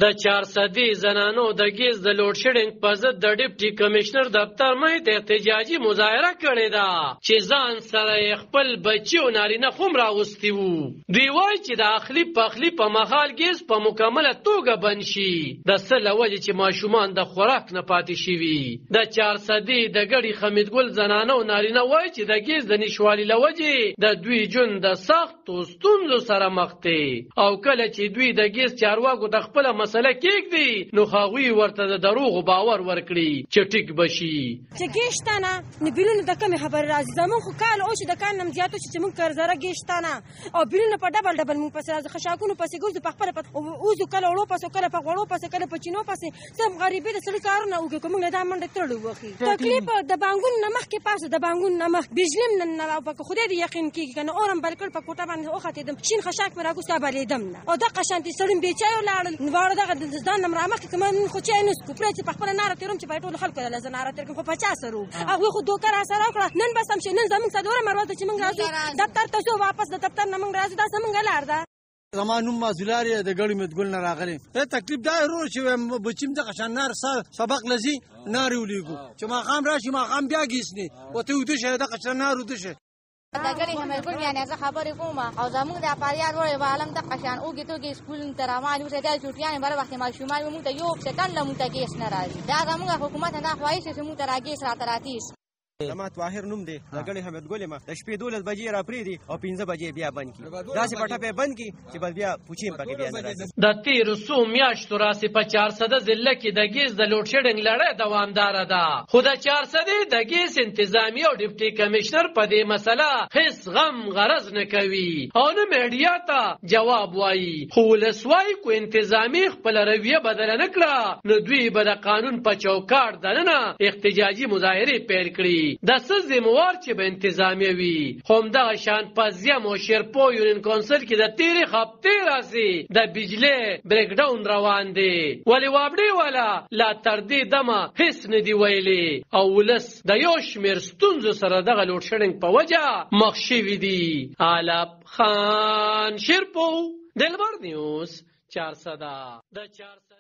د 400 زنانو د ګیز د لوډ شیډینګ په ضد د ډیپټي کمشنر دفتر مې د احتجاجي مظاهره کړې ده چې ځان سره خپل بچي او نارینه خوم راغوستي وو. دوی وایي چې د اخلي پخلي په مهال ګیز په مکمله توګه بند شي د څه له وجې چې ماشومان د خوراک نه پاتې شوي. د 400 د ګړي حمیدګل زنانه او نارینه وایي چې د ګیز د نشوالي له وجې د دوی ژوند د سختو ستونزو سره مخ دی او کله چې دوی د ګیز چارواکو د خپل مسله کېږدي نو هغوی ورته د دروغو باور ورکړي چې ټیک بشي. چې ګیز شته نه نو بیلونه د کمې خبرې راځي. زموږ خو کال او چې د کال نه زیات چې موږ کرزره ګیز شته نه او بیلونه په ډبل ډبل موږ پسې راځي. خشاکونو پسې ګرځو په خپله اوزو کله وړو پسې کله په غوړو پسې کله په چینو پسې سم غریبي د سړي کارونه وکړو که موږ له دا منډه تړو وخي. تکلیف د بانګونو نه مخکې پاسه د بانګونو نه مخ بجلیم نه او په خدای دې یقین کېږي که نه اورم بل کړ په کوټه باندې وختېدم شین خشاک مې راګوستا بلېدم نه او دغه شانتې سړي بېچای ولاړل واړه دغه ځان نه رامخکې که من خو چای نسکو پرې چې په خپله ناره تېروم چې په ټولو خلکو له زه ناره تېر کړم خو په چا سره وو هغوی خو دوکه راسره وکړه. نن به سم شي نن زموږ سره دوره مروه ده چې موږ راځو دفتر ته شو واپس د دفتر نه موږ راځو دا زموږ لار ده. زما نوم مازولار د ګړي مدګل نه راغلی. تکلیف دا ورو چې بچیم د قشان نار سبق لذي نار ولیګو چې ما خام راشي ما خام بیا گیسنی او ته ودی شه د قشان نار ودی شه د ګړي همګل یعنی زه خبرې کوم او زموږ د اپاریال وړي عالم د قشان اوګي توګي سکول تر امالو ته د چټیان بر وخت ما شومان موږ ته یو سکند لمو ته گیس نه راځي. دا زموږ حکومت نه خوایي چې موږ ته راګیس راتراتیس. زما طاهر نوم دی د ګړي حمیدګل ما د شپې 12 بجې را پریدي او 15 بجې بیا بند کی داسې پټه په بند کی چې بل بیا پوچیم پکې بیا نه راځي. د تیر سو میاشتو راسي په 400 ضلع کې د ګیز د لوډ شیډینګ لړۍ دوامدار ده خو د 400 د ګیز انتظامی او ډیپټي کمشنر په دې مسله هیڅ غم غرض نه کوي او نه میډیا ته جواب وایي. خو ولسوای کو انتظامی خپل رویه بدل نه کړه نو دوی به د قانون په چوکاټ دننه احتجاجي مظاهره پیل کړي. د څه ذمہوار چې به انتظامیه وي همدغه شان په زیم او شیرپو یونین کونسل کې د تیرې هفتې راځي د بجلی بریک ډاون روان دی ولې وابډې والا لا تر دې دمه هیڅ نه دی ویلي او ولس د یو شمېر ستونزو سره دغه لوډ شیډینګ په وجه مخ شوي دي. علب خان شیرپو دلبر نیوز 400